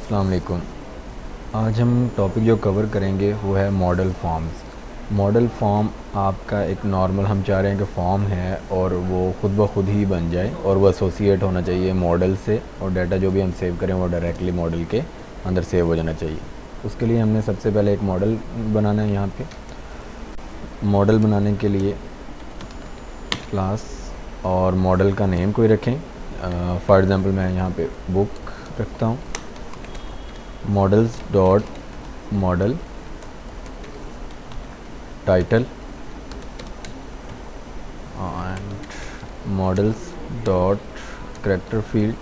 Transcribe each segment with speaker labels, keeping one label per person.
Speaker 1: अस्सलाम वालेकुम। आज हम टॉपिक जो कवर करेंगे वो है मॉडल फॉर्म्स। मॉडल फॉर्म आपका एक नॉर्मल हम चाह रहे हैं कि फॉर्म है और वो ख़ुद ब खुद ही बन जाए और वो एसोसिएट होना चाहिए मॉडल से, और डाटा जो भी हम सेव करें वो डायरेक्टली मॉडल के अंदर सेव हो जाना चाहिए। उसके लिए हमने सबसे पहले एक मॉडल बनाना है। यहाँ पे मॉडल बनाने के लिए क्लास और मॉडल का नेम कोई रखें। फॉर एग्ज़ाम्पल मैं यहाँ पे बुक रखता हूँ। Models dot model title and models dot character field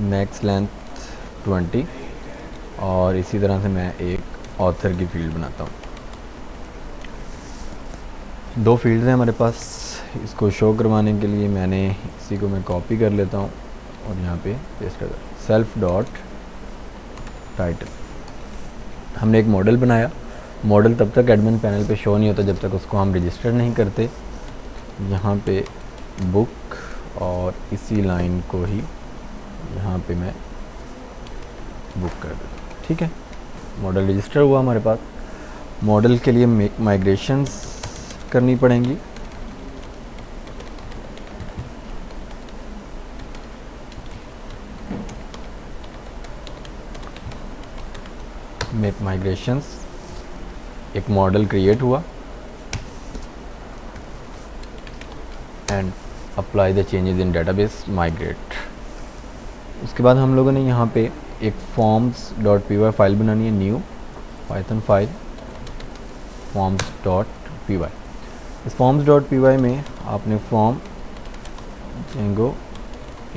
Speaker 1: max length 20, और इसी तरह से मैं एक ऑथर की फील्ड बनाता हूँ। दो फील्ड्स हैं हमारे पास। इसको शो करवाने के लिए मैंने इसी को मैं कॉपी कर लेता हूँ और यहाँ पे पेस्ट कर सेल्फ डॉट टाइटल। हमने एक मॉडल बनाया। मॉडल तब तक एडमिन पैनल पे शो नहीं होता जब तक उसको हम रजिस्टर नहीं करते। यहाँ पे बुक और इसी लाइन को ही यहाँ पे मैं बुक कर देता हूँ। ठीक है, मॉडल रजिस्टर हुआ हमारे पास। मॉडल के लिए माइग्रेशंस करनी पड़ेंगी। मेक माइग्रेशंस, एक मॉडल क्रिएट हुआ and apply the changes in database migrate. उसके बाद हम लोगों ने यहाँ पे एक forms dot P Y file बनानी है, new Python file forms dot P Y. इस फॉर्म्स डॉट पी वाई में आपने फॉर्म जेंगो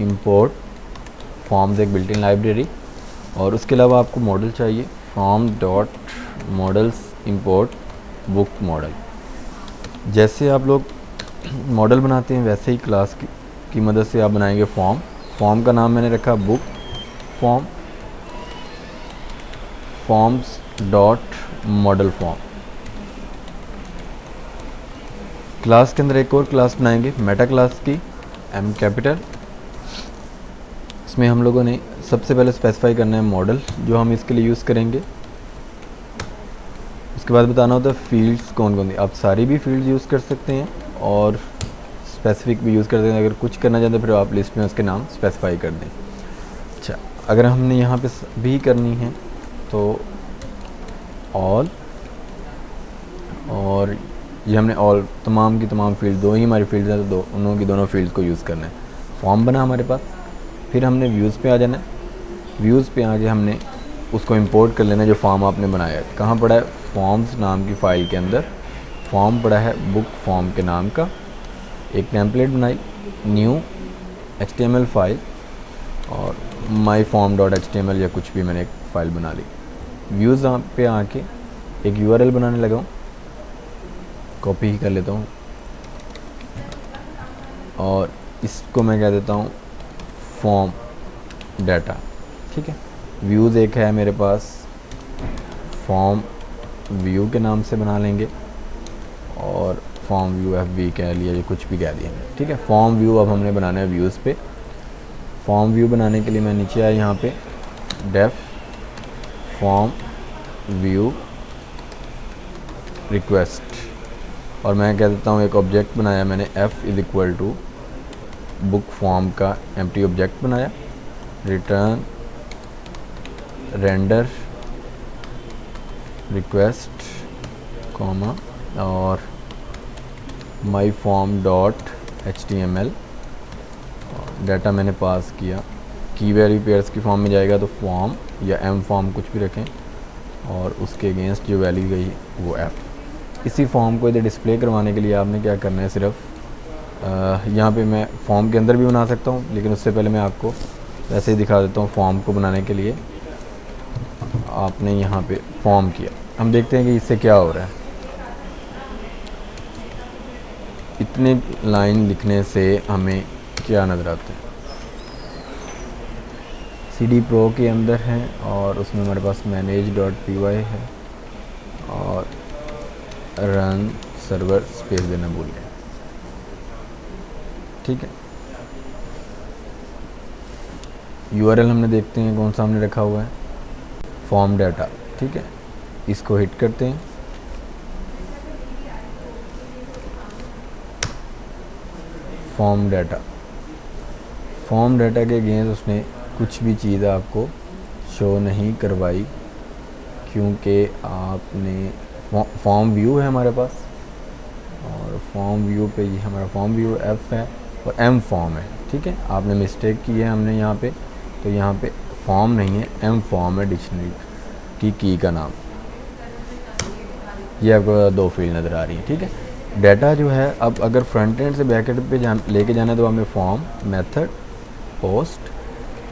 Speaker 1: इंपोर्ट फॉर्म्स एक बिल्ट इन लाइब्रेरी, और उसके अलावा आपको मॉडल चाहिए form dot models import book model. जैसे आप लोग मॉडल बनाते हैं वैसे ही क्लास की मदद से आप बनाएंगे फॉर्म। फॉर्म का नाम मैंने रखा book form forms dot model form. Class के अंदर एक और क्लास बनाएंगे मेटा क्लास की, एम कैपिटल। इसमें हम लोगों ने सबसे पहले स्पेसिफाई करना है मॉडल जो हम इसके लिए यूज़ करेंगे। उसके बाद बताना होता है फील्ड्स कौन कौन सी। आप सारी भी फील्ड्स यूज़ कर सकते हैं और स्पेसिफिक भी यूज़ कर सकते हैं। अगर कुछ करना चाहते हैं फिर आप लिस्ट में उसके नाम स्पेसिफाई कर दें। अच्छा, अगर हमने यहाँ पे भी करनी है तो ऑल, और ये हमने ऑल तमाम की तमाम फील्ड, दो ही हमारी फील्ड्स हैं तो उन्हों की दोनों फील्ड्स को यूज़ करना है। फॉर्म बना हमारे पास। फिर हमने व्यूज़ पे आ जाना है। व्यूज़ पे आके हमने उसको इंपोर्ट कर लेना है जो फॉर्म आपने बनाया है। कहाँ पड़ा है? फॉर्म्स नाम की फ़ाइल के अंदर फॉर्म पड़ा है बुक फॉर्म के नाम का। एक टेम्पलेट बनाई, न्यू HTML फाइल और माई फॉर्म डॉट HTML या कुछ भी मैंने एक फ़ाइल बना ली। व्यूज़ पे आके एक URL बनाने लगा हूँ, कॉपी ही कर लेता हूँ और इसको मैं कह देता हूँ फॉर्म डाटा। ठीक है, व्यूज़ एक है मेरे पास, फॉर्म व्यू के नाम से बना लेंगे और फॉर्म व्यू FB कह लिया या कुछ भी कह दिया। ठीक है, फॉर्म व्यू अब हमने बनाना है व्यूज़ पे। फॉर्म व्यू बनाने के लिए मैं नीचे आया यहाँ पे डेफ फॉर्म व्यू रिक्वेस्ट, और मैं कह देता हूँ एक ऑब्जेक्ट बनाया मैंने f is equal to book form का एम्प्टी ऑब्जेक्ट बनाया, रिटर्न रेंडर रिक्वेस्ट कॉमा और my form dot HTML। Data मैंने पास किया, की वैल्यू पेयर्स की फॉर्म में जाएगा तो फॉर्म या एम फॉर्म कुछ भी रखें, और उसके अगेंस्ट जो वैल्यू गई वो f। इसी फॉर्म को इधर डिस्प्ले करवाने के लिए आपने क्या करना है, सिर्फ यहाँ पे मैं फॉर्म के अंदर भी बना सकता हूँ, लेकिन उससे पहले मैं आपको वैसे ही दिखा देता हूँ। फॉर्म को बनाने के लिए आपने यहाँ पे फॉर्म किया, हम देखते हैं कि इससे क्या हो रहा है। इतने लाइन लिखने से हमें क्या नज़र आता है। CD Pro के अंदर है और उसमें हमारे पास manage.py है और रन सर्वर स्पेस देना भूल गए। ठीक है, यूआरएल हमने देखते हैं कौन सा हमने रखा हुआ है, फॉर्म डाटा, ठीक है। इसको हिट करते हैं, फॉर्म डाटा के अगेंस्ट उसने कुछ भी चीज़ आपको शो नहीं करवाई, क्योंकि आपने फॉर्म व्यू है हमारे पास, और फॉर्म व्यू पे ये हमारा फॉर्म व्यू एफ है और एम फॉर्म है, ठीक है। आपने मिस्टेक की है हमने यहाँ पे, तो यहाँ पे फॉर्म नहीं है, एम फॉर्म है डिक्शनरी की का नाम। ये आपको 2 फील्ड नज़र आ रही है, ठीक है। डाटा जो है अब अगर फ्रंट एंड से बैक एंड पे लेके जाना है तो आपने फॉर्म, मेथड, पोस्ट,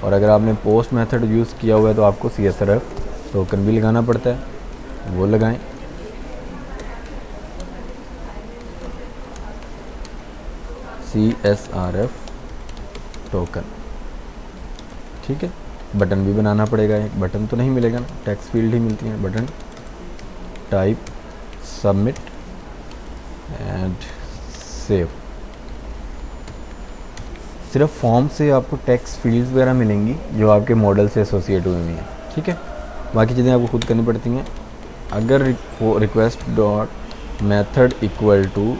Speaker 1: और अगर आपने पोस्ट मेथड यूज़ किया हुआ है तो आपको CSRF टोकन भी लगाना पड़ता है, वो लगाएं। CSRF टोकन, ठीक है। बटन भी बनाना पड़ेगा, एक बटन तो नहीं मिलेगा ना, टेक्स्ट फील्ड ही मिलती है। Button, type, submit and save. सिर्फ फॉर्म से आपको टेक्स्ट फील्ड्स वगैरह मिलेंगी जो आपके मॉडल से एसोसिएट हुई हुई हैं, ठीक है। बाकी चीज़ें आपको खुद करनी पड़ती हैं। अगर request dot method equal to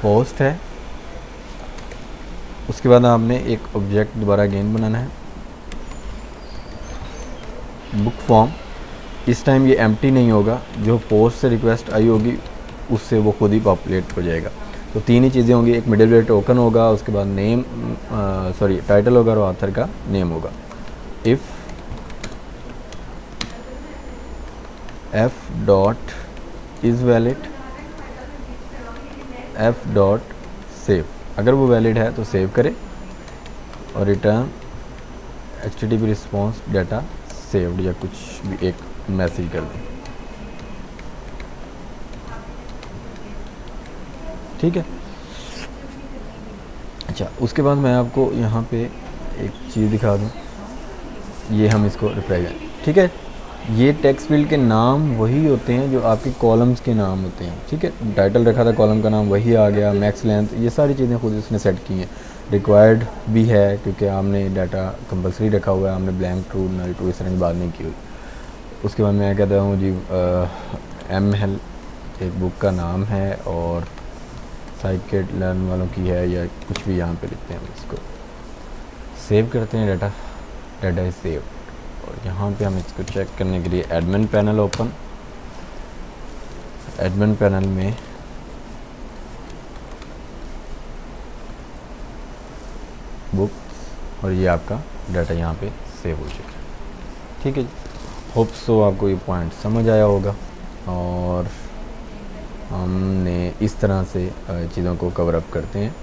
Speaker 1: post है, उसके बाद आपने एक ऑब्जेक्ट दोबारा अगेन बनाना है, बुक फॉर्म। इस टाइम ये एम्प्टी नहीं होगा, जो पोस्ट से रिक्वेस्ट आई होगी उससे वो खुद ही पॉपुलेट हो जाएगा। तो 3 ही चीज़ें होंगी, एक मिडिल वेयर टोकन होगा, उसके बाद नेम, टाइटल होगा और ऑथर का नेम होगा। If F dot is valid, F dot save, अगर वो वैलिड है तो सेव करें और return HTTP response data saved या कुछ भी एक मैसेज कर दें, ठीक है। अच्छा, उसके बाद मैं आपको यहाँ पे एक चीज़ दिखा दूँ, ये हम इसको रिप्लाई करें, ठीक है। ये टेक्स्ट फील्ड के नाम वही होते हैं जो आपके कॉलम्स के नाम होते हैं, ठीक है। टाइटल रखा था, कॉलम का नाम वही आ गया, मैक्स लेंथ, ये सारी चीज़ें खुद इसने सेट की हैं। रिक्वायर्ड भी है क्योंकि हमने डाटा कंपलसरी रखा हुआ है, हमने ब्लैंक ट्रू, नल ट्रू इस तरह की बात नहीं की हुई। उसके बाद मैं कहता हूँ जी ML एक बुक का नाम है और साइकिट लर्न वालों की है या कुछ भी, यहाँ पे लिखते हैं, इसको सेव करते हैं। डाटा इज सेव, और यहाँ पे हम इसको चेक करने के लिए admin panel open, admin panel में बुक, और ये आपका डाटा यहाँ पे सेव हो चुका है, ठीक है जी। होप सो आपको ये पॉइंट समझ आया होगा, और हमने इस तरह से चीज़ों को कवर अप करते हैं।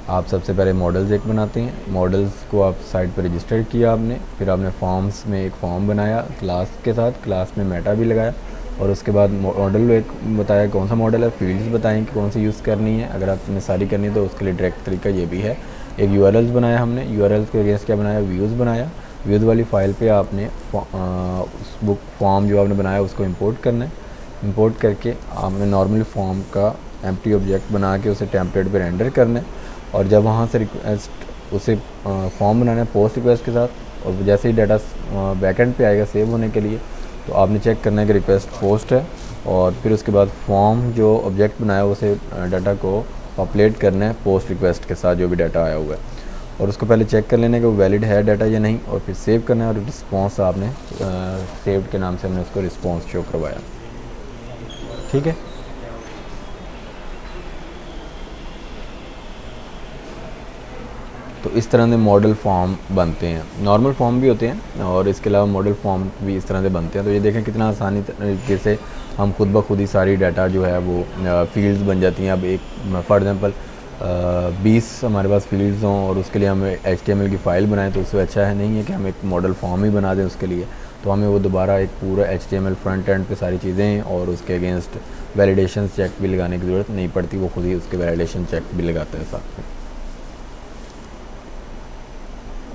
Speaker 1: आप सबसे पहले मॉडल्स एक बनाते हैं, मॉडल्स को आप साइट पर रजिस्टर किया आपने, फिर आपने फॉर्म्स में एक फॉर्म बनाया क्लास के साथ, क्लास में मेटा भी लगाया, और उसके बाद मॉडल एक बताया कौन सा मॉडल है, फील्ड्स बताएं कि कौन सी यूज़ करनी है। अगर आपने सारी करनी है तो उसके लिए डायरेक्ट तरीका ये भी है। एक URLs बनाया हमने, URLs के अगेंस्ट क्या बनाया, व्यूज़ बनाया। व्यूज़ वाली फ़ाइल पे आपने उस बुक फॉर्म जो आपने बनाया उसको इंपोर्ट करना है। इंपोर्ट करके आपने नॉर्मल फॉर्म का एम्प्टी ऑब्जेक्ट बना के उसे टेम्पलेट पे रेंडर करना है, और जब वहाँ से रिक्वेस्ट उसे फॉर्म बनाना है पोस्ट रिक्वेस्ट के साथ, और जैसे ही डाटा बैकएंड पे आएगा सेव होने के लिए, तो आपने चेक करना है कि रिक्वेस्ट पोस्ट है, और फिर उसके बाद फॉर्म जो ऑब्जेक्ट बनाया उसे डाटा को पॉपुलेट करना है पोस्ट रिक्वेस्ट के साथ जो भी डाटा आया हुआ है, और उसको पहले चेक कर लेना कि वो वैलिड है डाटा या नहीं, और फिर सेव करना है। और रिस्पॉन्स आपने सेव्ड के नाम से हमने उसको रिस्पॉन्स शो करवाया, ठीक है। तो इस तरह से मॉडल फॉर्म बनते हैं, नॉर्मल फॉर्म भी होते हैं और इसके अलावा मॉडल फॉर्म भी इस तरह से बनते हैं। तो ये देखें कितना आसानी तरीके से हम खुद ब खुद ही सारी डाटा जो है वो फील्ड्स बन जाती हैं। अब एक फॉर एग्जांपल 20 हमारे पास फील्ड्स हों और उसके लिए हमें HTML की फ़ाइल बनाएं, तो उससे अच्छा है नहीं है कि हम एक मॉडल फॉर्म ही बना दें उसके लिए। तो हमें वो दोबारा एक पूरा HTML फ्रंट एंड पे सारी चीज़ें और उसके अगेंस्ट वैलिडेशन चेक भी लगाने की ज़रूरत नहीं पड़ती, वो खुद ही उसके वैलिडेशन चेक भी लगाते हैं साथ में।